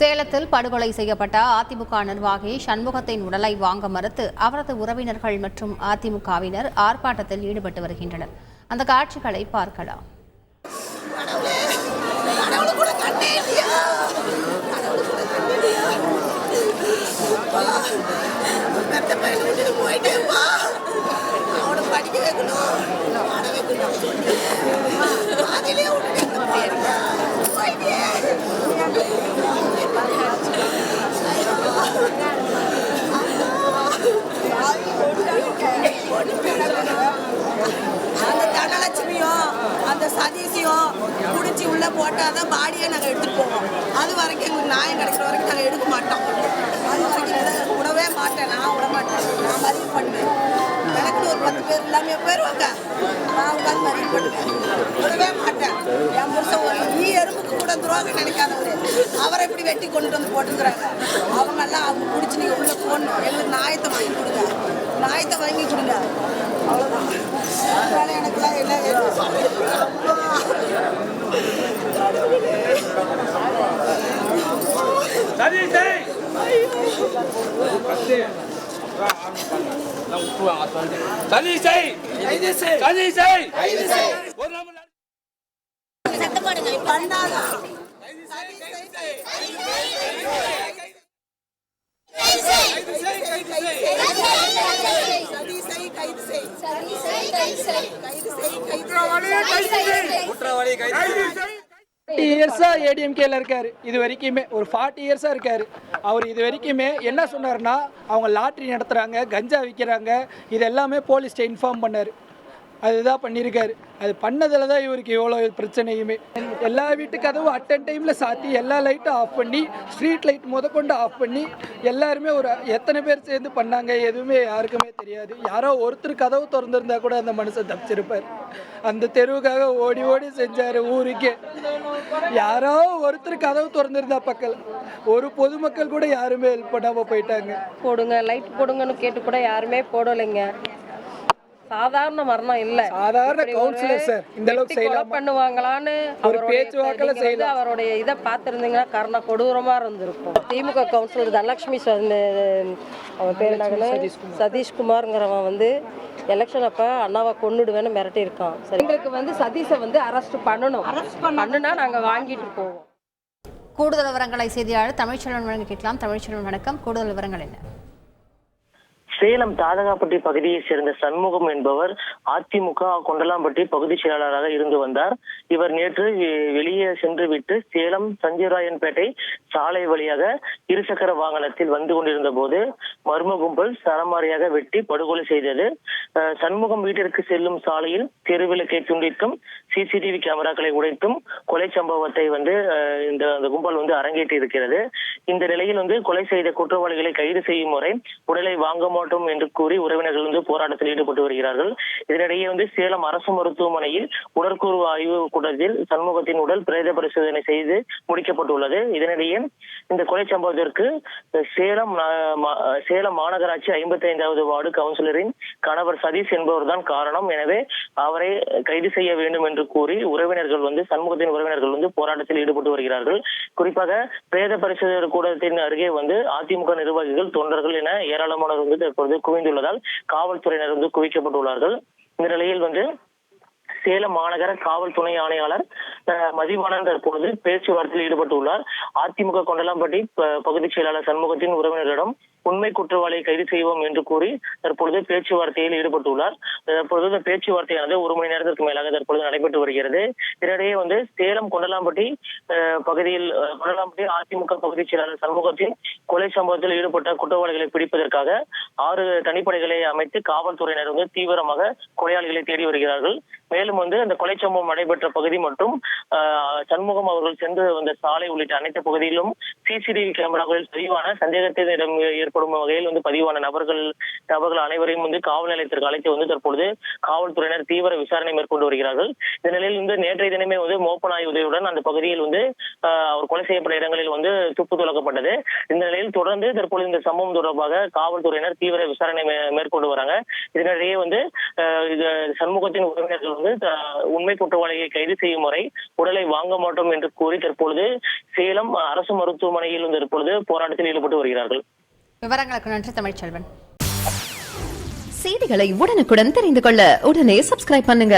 சேலத்தில் படுகொலை செய்யப்பட்ட அதிமுக நிர்வாகி சண்முகத்தின் உடலை வாங்க மறுத்து அவரது உறவினர்கள் மற்றும் அதிமுகவினர் ஆர்ப்பாட்டத்தில் ஈடுபட்டு வருகின்றனர். அந்த காட்சிகளை பார்க்கலாம். அந்த தனலட்சுமியும் அந்த சதீஷையும் குடிச்சு உள்ள போட்டாதான் பாடியை நாங்கள் எடுத்துட்டு போவோம். அது வரைக்கும் எங்களுக்கு நியாயம் கிடைக்கிற வரைக்கும் நாங்கள் எடுக்க மாட்டோம். அது வரைக்கும் விடவே மாட்டேன். நான் விட மாட்டேன். நான் மதிவு பண்ணுவேன். எனக்கு ஒரு 10 பேர் எல்லாமே போயிருவாங்க. நான் உட்காந்து மதிவு பண்ணுவேன். விடவே மாட்டேன். என் புருஷன் ஒரு எறும்புக்கு கூட துரோகம் நினைக்காதவரு அவரை இப்படி வெட்டி கொண்டு வந்து போட்டுக்கிறாங்க. அவங்கெல்லாம் அவங்க பிடிச்சி நீங்கள் உள்ள போடணும். எங்களுக்கு நியாயத்தை வாங்கி கொடுங்க. நியாயத்தை வாங்கி கொடுங்க. அவ்வளோதான். அதனால எனக்குலாம் என்ன ஏடிஎம்கேல இருக்காரு. இது வரைக்குமே ஒரு 40 இயர்ஸா இருக்காரு. அவர் இது வரைக்குமே என்ன சொன்னார்னா, அவங்க லாட்ரி நடத்துறாங்க, கஞ்சா விற்கிறாங்க, இது எல்லாமே போலீஸ்ட்ட இன்ஃபார்ம் பண்ணாரு. அதுதான் பண்ணியிருக்காரு. அது பண்ணதில் தான் இவருக்கு எவ்வளோ பிரச்சனையுமே. எல்லா வீட்டு கதவும் அட்டன் டைமில் சாத்தி எல்லா லைட்டும் ஆஃப் பண்ணி ஸ்ட்ரீட் லைட் முதற்கொண்டு ஆஃப் பண்ணி எல்லாருமே ஒரு எத்தனை பேர் சேர்ந்து பண்ணாங்க எதுவுமே யாருக்குமே தெரியாது. யாரோ ஒருத்தர் கதவு திறந்துருந்தா கூட அந்த மனுஷன் தப்பிச்சிருப்பார். அந்த தெருவுக்காக ஓடி ஓடி செஞ்சார் ஊருக்கே. யாரோ ஒருத்தர் கதவு திறந்துருந்தா பக்கம் ஒரு பொதுமக்கள் கூட யாருமே ஹெல்ப் பண்ணாமல் போயிட்டாங்க. போடுங்க லைட் போடுங்கன்னு கேட்டு கூட யாருமே போடலைங்க. சாதாரண மரணம் இல்ல, சாதாரண கவுன்சிலர் சார் இந்த அளவுக்கு செய்யலாம் பண்ணுவாங்களான்னு ஒரு பேச்சுவாக்கில் செய்யலாம். அவருடைய இதை பார்த்துருந்தீங்கன்னா கருணை கொடூரமா இருந்திருக்கும். திமுக கவுன்சிலர் தனலட்சுமி அவன் பேர் சதீஷ்குமார்ங்கிறவன் எலெக்ஷன் அப்ப அண்ணாவை கொன்னுடுவேன்னு மிரட்டி இருக்கான். சரி, எங்களுக்கு சதீஷை அரெஸ்ட் பண்ணணும். பண்ணுனா நாங்க வாங்கிட்டு போவோம். கூடுதல் விவரங்களை செய்தியாளர் தமிழ்ச்செல்வன் வழங்க கேட்கலாம். தமிழ்ச்செல்வன் வணக்கம். கூடுதல் விவரங்கள் என்ன? சேலம் தாதகாப்பட்டி பகுதியை சேர்ந்த சண்முகம் என்பவர் அதிமுக கொண்டலாம்பட்டி பகுதி செயலாளராக இருந்து வந்தார். இவர் நேற்று வெளியே சென்று விட்டு சேலம் சஞ்சயராயன்பேட்டை சாலை வழியாக இருசக்கர வாகனத்தில் வந்து கொண்டிருந்த போது மர்ம கும்பல் சரமாரியாக வெட்டி படுகொலை செய்தது. சண்முகம் வீட்டிற்கு செல்லும் சாலையில் தெருவிளக்கை துண்டித்தும் சிசிடிவி கேமராக்களை உடைத்தும் கொலை சம்பவத்தை இந்த கும்பல் அரங்கேற்றி இருக்கிறது. இந்த நிலையில் கொலை செய்த குற்றவாளிகளை கைது செய்யும் வரை உடலை வாங்க மாட்டோம் என்று கூறி உறவினர்கள் போராட்டத்தில் ஈடுபட்டு வருகிறார்கள். இதனிடையே சேலம் அரசு மருத்துவமனையில் உடற்கூறு ஆய்வு கூட்டத்தில் சண்முகத்தின் உடல் பிரேத பரிசோதனை செய்து முடிக்கப்பட்டுள்ளது. இதனிடையே இந்த கொலை சம்பவத்திற்கு சேலம் மாநகராட்சி 55வது வார்டு கவுன்சிலரின் கணவர் சதீஷ் என்பவர் தான் காரணம். எனவே அவரை கைது செய்ய வேண்டும் என்று கூறி உறவினர்கள் சண்முகத்தின் உறவினர்கள் போராட்டத்தில் ஈடுபட்டு வருகிறார்கள். குறிப்பாக பிரேத பரிசோதனை கூடத்தின் அருகே அதிமுக நிர்வாகிகள், தொண்டர்கள் என ஏராளமானவர் தற்போது குவிந்துள்ளதால் காவல்துறையினர் குவிக்கப்பட்டுள்ளார்கள். இந்த நிலையில் சேலம் மாநகர காவல் துணை ஆணையாளர் மதிவாணன் தற்போது பேச்சுவார்த்தையில் ஈடுபட்டுள்ளார். அதிமுக கொண்டலாம்பட்டி பகுதி செயலாளர் சண்முகத்தின் உறவினரிடம் உண்மை குற்றவாளியை கைது செய்வோம் என்று கூறி தற்பொழுது பேச்சுவார்த்தையில் ஈடுபட்டுள்ளார். தற்பொழுது இந்த பேச்சுவார்த்தையானது 1 மணி நேரத்திற்கு மேலாக தற்பொழுது நடைபெற்று வருகிறது. இதனிடையே சேலம் கொண்டலாம்பட்டி பகுதியில் அதிமுக பகுதி செயலாளர் சண்முகத்தின் கொலை சம்பவத்தில் ஈடுபட்ட குற்றவாளிகளை பிடிப்பதற்காக 6 தனிப்படைகளை அமைத்து காவல்துறையினர் தீவிரமாக கொலையாளிகளை தேடி வருகிறார்கள். மேலும் அந்த கொலை சம்பவம் நடைபெற்ற பகுதி மற்றும் சண்முகம் அவர்கள் சென்று வந்த சாலை உள்ளிட்ட அனைத்து பகுதியிலும் சிசிடிவி கேமராக்களில் பதிவான சந்தேகத்திடம் ஏற்படும் வகையில் பதிவான நபர்கள் அனைவரையும் காவல் நிலையத்திற்கு அழைத்து தற்பொழுது காவல்துறையினர் தீவிர விசாரணை மேற்கொண்டு வருகிறார்கள். இந்த நிலையில் நேற்றைய தினமே மோப்ப நாய் உதவியுடன் அந்த பகுதியில் அவர் கொலை செய்யப்பட்ட இடங்களில் துப்பு துலக்கப்பட்டது. இந்த நிலையில் தொடர்ந்து தற்பொழுது இந்த சம்பவம் தொடர்பாக காவல்துறையினர் தீவிர விசாரணை மேற்கொண்டு வராங்க. இதனிடையே சண்முகத்தின் உறவினர்கள் வந்து உண்மை குற்றவாளியை கைது செய்யும் வரை உடலை வாங்க மாட்டோம் என்று கூறி தற்பொழுது சேலம் அரசு மருத்துவமனையில் வந்து தற்பொழுது போராட்டத்தில் ஈடுபட்டு வருகிறார்கள். விவரங்களுக்கு நன்றி தமிழ்ச்செல்வன். செய்திகளை உடனுக்குடன் தெரிந்து கொள்ள உடனே சப்ஸ்கிரைப் பண்ணுங்க.